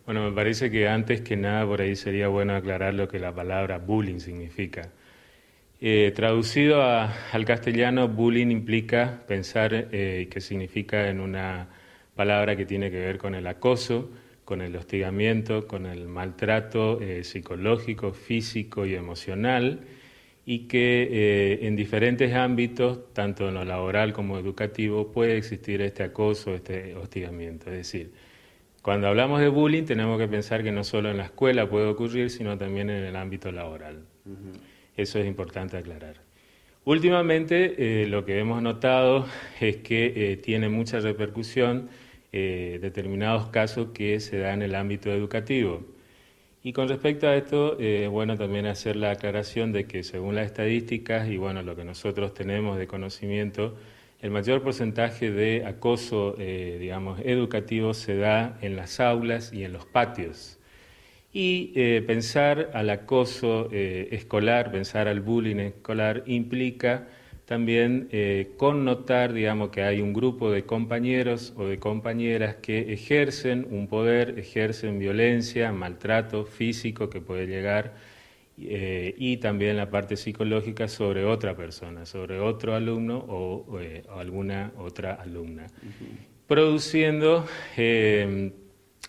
Bueno, me parece que antes que nada por ahí sería bueno aclarar lo que la palabra bullying significa. Traducido al castellano, bullying implica pensar que significa en una palabra que tiene que ver con el acoso, con el hostigamiento, con el maltrato psicológico, físico y emocional, y que en diferentes ámbitos, tanto en lo laboral como educativo, puede existir este acoso, este hostigamiento. Es decir, cuando hablamos de bullying tenemos que pensar que no solo en la escuela puede ocurrir, sino también en el ámbito laboral. Eso es importante aclarar. Últimamente lo que hemos notado es que tiene mucha repercusión determinados casos que se dan en el ámbito educativo. Y con respecto a esto, bueno, también hacer la aclaración de que según las estadísticas y bueno, lo que nosotros tenemos de conocimiento, el mayor porcentaje de acoso, digamos, educativo se da en las aulas y en los patios. Y pensar al acoso escolar, pensar al bullying escolar, implica también connotar, digamos, que hay un grupo de compañeros o de compañeras que ejercen un poder, ejercen violencia, maltrato físico que puede llegar y también la parte psicológica sobre otra persona, sobre otro alumno o alguna otra alumna, produciendo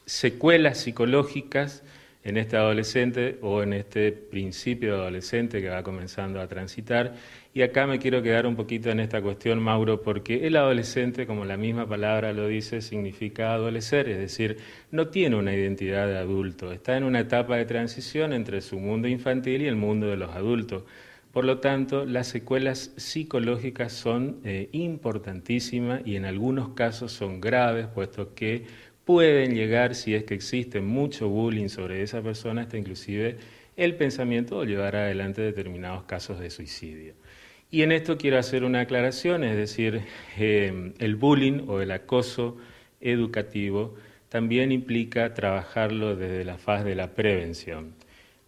secuelas psicológicas en este adolescente o en este principio de adolescente que va comenzando a transitar. Y acá me quiero quedar un poquito en esta cuestión, Mauro, porque el adolescente, como la misma palabra lo dice, significa adolecer, es decir, no tiene una identidad de adulto, está en una etapa de transición entre su mundo infantil y el mundo de los adultos. Por lo tanto, las secuelas psicológicas son importantísimas y en algunos casos son graves, puesto que pueden llegar, si es que existe mucho bullying sobre esa persona, hasta inclusive el pensamiento o llevar adelante determinados casos de suicidio. Y en esto quiero hacer una aclaración, es decir, el bullying o el acoso educativo también implica trabajarlo desde la faz de la prevención.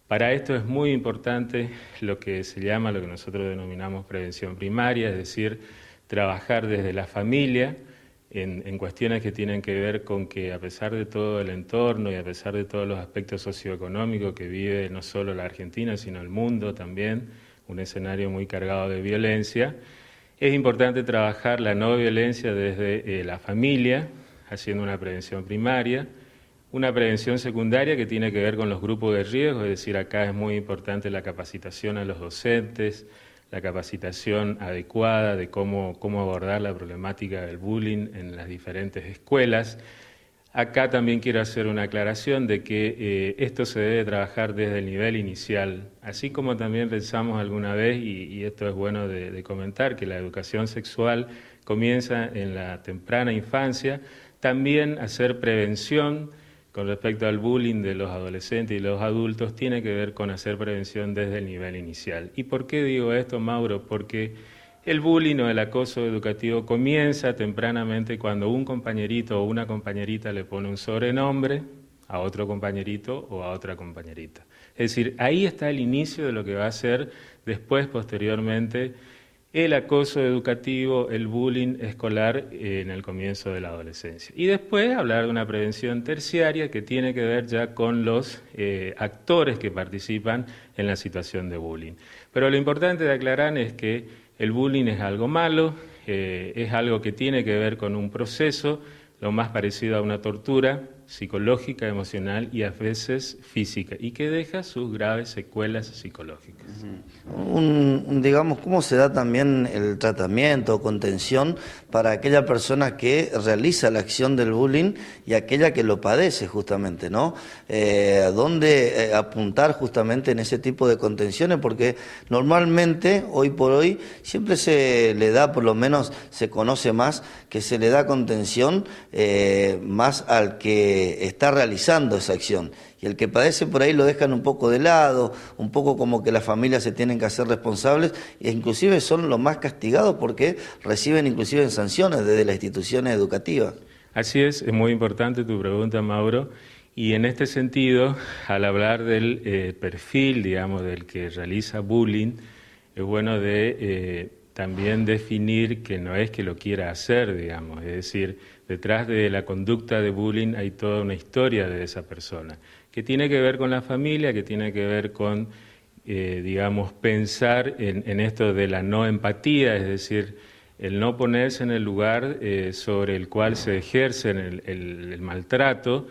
Para esto es muy importante lo que se llama, lo que nosotros denominamos prevención primaria, es decir, trabajar desde la familia, en cuestiones que tienen que ver con que a pesar de todo el entorno y a pesar de todos los aspectos socioeconómicos que vive no solo la Argentina, sino el mundo también, un escenario muy cargado de violencia, es importante trabajar la no violencia desde la familia, haciendo una prevención primaria, una prevención secundaria que tiene que ver con los grupos de riesgo, es decir, acá es muy importante la capacitación a los docentes, la capacitación adecuada de cómo abordar la problemática del bullying en las diferentes escuelas. Acá también quiero hacer una aclaración de que esto se debe trabajar desde el nivel inicial, así como también pensamos alguna vez, y esto es bueno de comentar, que la educación sexual comienza en la temprana infancia, también hacer prevención con respecto al bullying de los adolescentes y los adultos tiene que ver con hacer prevención desde el nivel inicial. ¿Y por qué digo esto, Mauro? Porque el bullying o el acoso educativo comienza tempranamente cuando un compañerito o una compañerita le pone un sobrenombre a otro compañerito o a otra compañerita. Es decir, ahí está el inicio de lo que va a ser después, posteriormente, el acoso educativo, el bullying escolar en el comienzo de la adolescencia. Y después hablar de una prevención terciaria que tiene que ver ya con los actores que participan en la situación de bullying. Pero lo importante de aclarar es que el bullying es algo malo, es algo que tiene que ver con un proceso, lo más parecido a una tortura psicológica, emocional y a veces física, y que deja sus graves secuelas psicológicas. Digamos, ¿cómo se da también el tratamiento o contención para aquella persona que realiza la acción del bullying y aquella que lo padece justamente, ¿no? ¿Dónde apuntar justamente en ese tipo de contenciones? Porque normalmente, hoy por hoy, siempre se le da, por lo menos se conoce más, que se le da contención más al que está realizando esa acción. Y el que padece por ahí lo dejan un poco de lado, un poco como que las familias se tienen que hacer responsables, e inclusive son los más castigados porque reciben inclusive sanciones desde las instituciones educativas. Así es muy importante tu pregunta, Mauro, y en este sentido, al hablar del perfil, digamos, del que realiza bullying, es bueno de también definir que no es que lo quiera hacer, digamos, es decir, detrás de la conducta de bullying hay toda una historia de esa persona, que tiene que ver con la familia, que tiene que ver con, digamos, pensar en esto de la no empatía, es decir, el no ponerse en el lugar sobre el cual se ejerce el maltrato.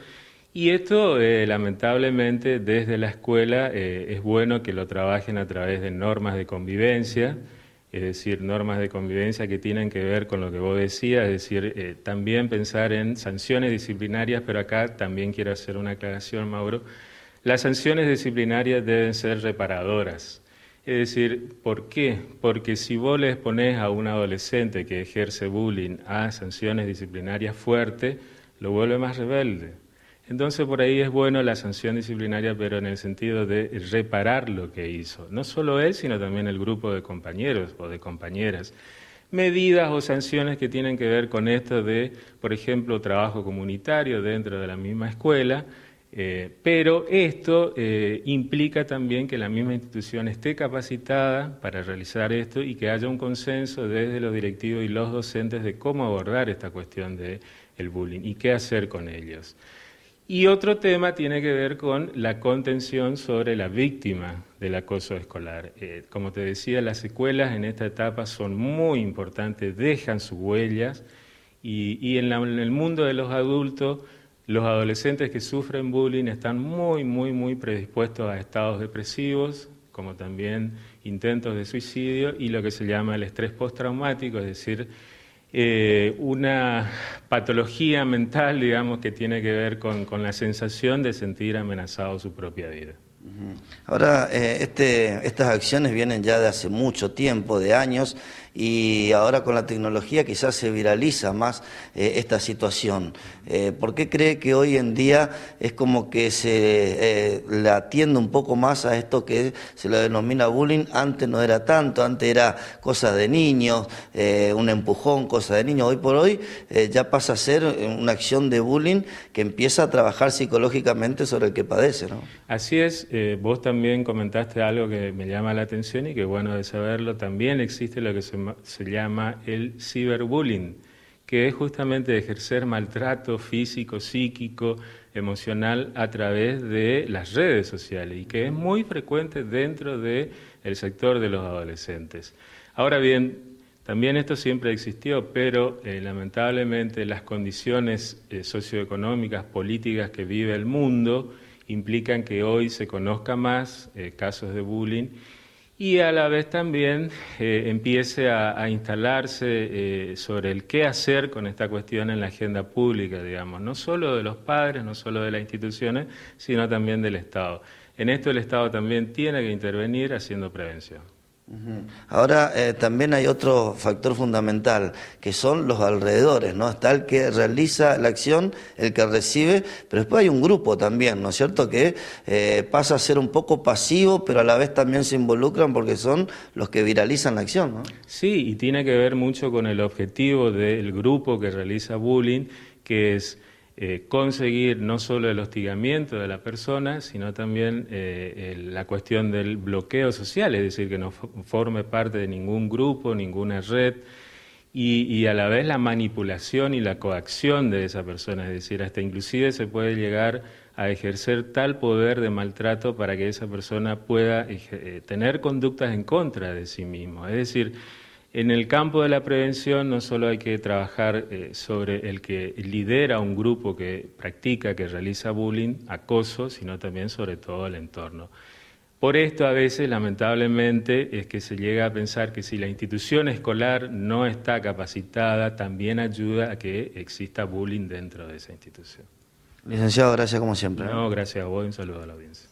Y esto, lamentablemente, desde la escuela es bueno que lo trabajen a través de normas de convivencia, es decir, normas de convivencia que tienen que ver con lo que vos decías, es decir, también pensar en sanciones disciplinarias, pero acá también quiero hacer una aclaración, Mauro. Las sanciones disciplinarias deben ser reparadoras. Es decir, ¿por qué? Porque si vos le exponés a un adolescente que ejerce bullying a sanciones disciplinarias fuertes, lo vuelve más rebelde. Entonces por ahí es bueno la sanción disciplinaria, pero en el sentido de reparar lo que hizo. No solo él, sino también el grupo de compañeros o de compañeras. Medidas o sanciones que tienen que ver con esto de, por ejemplo, trabajo comunitario dentro de la misma escuela, pero esto implica también que la misma institución esté capacitada para realizar esto y que haya un consenso desde los directivos y los docentes de cómo abordar esta cuestión del bullying y qué hacer con ellos. Y otro tema tiene que ver con la contención sobre la víctima del acoso escolar. Como te decía, las secuelas en esta etapa son muy importantes, dejan sus huellas y en el mundo de los adultos, los adolescentes que sufren bullying están muy predispuestos a estados depresivos, como también intentos de suicidio y lo que se llama el estrés postraumático, es decir, una patología mental, digamos, que tiene que ver con la sensación de sentir amenazado su propia vida. Ahora, estas acciones vienen ya de hace mucho tiempo, de años, y ahora con la tecnología quizás se viraliza más esta situación. ¿Por qué cree que hoy en día es como que se le atiende un poco más a esto que se lo denomina bullying? Antes no era tanto, antes era cosa de niños, un empujón, cosa de niños. Hoy por hoy ya pasa a ser una acción de bullying que empieza a trabajar psicológicamente sobre el que padece, ¿no? Así es, vos también comentaste algo que me llama la atención y que bueno de saberlo, también existe lo que se llama el ciberbullying, que es justamente ejercer maltrato físico, psíquico, emocional a través de las redes sociales y que es muy frecuente dentro del sector de los adolescentes. Ahora bien, también esto siempre existió, pero lamentablemente las condiciones socioeconómicas, políticas que vive el mundo implican que hoy se conozca más casos de bullying y a la vez también empiece a instalarse sobre el qué hacer con esta cuestión en la agenda pública, digamos, no solo de los padres, no solo de las instituciones, sino también del Estado. En esto el Estado también tiene que intervenir haciendo prevención. Ahora también hay otro factor fundamental, que son los alrededores, ¿no? Está el que realiza la acción, el que recibe, pero después hay un grupo también, ¿no es cierto?, que pasa a ser un poco pasivo, pero a la vez también se involucran porque son los que viralizan la acción, ¿no? Sí, y tiene que ver mucho con el objetivo del grupo que realiza bullying, que es conseguir no solo el hostigamiento de la persona, sino también la cuestión del bloqueo social, es decir, que no forme parte de ningún grupo, ninguna red, y a la vez la manipulación y la coacción de esa persona, es decir, hasta inclusive se puede llegar a ejercer tal poder de maltrato para que esa persona pueda tener conductas en contra de sí mismo, es decir, en el campo de la prevención no solo hay que trabajar sobre el que lidera un grupo que practica, que realiza bullying, acoso, sino también sobre todo el entorno. Por esto a veces, lamentablemente, es que se llega a pensar que si la institución escolar no está capacitada, también ayuda a que exista bullying dentro de esa institución. Licenciado, gracias como siempre. No, gracias a vos y un saludo a la audiencia.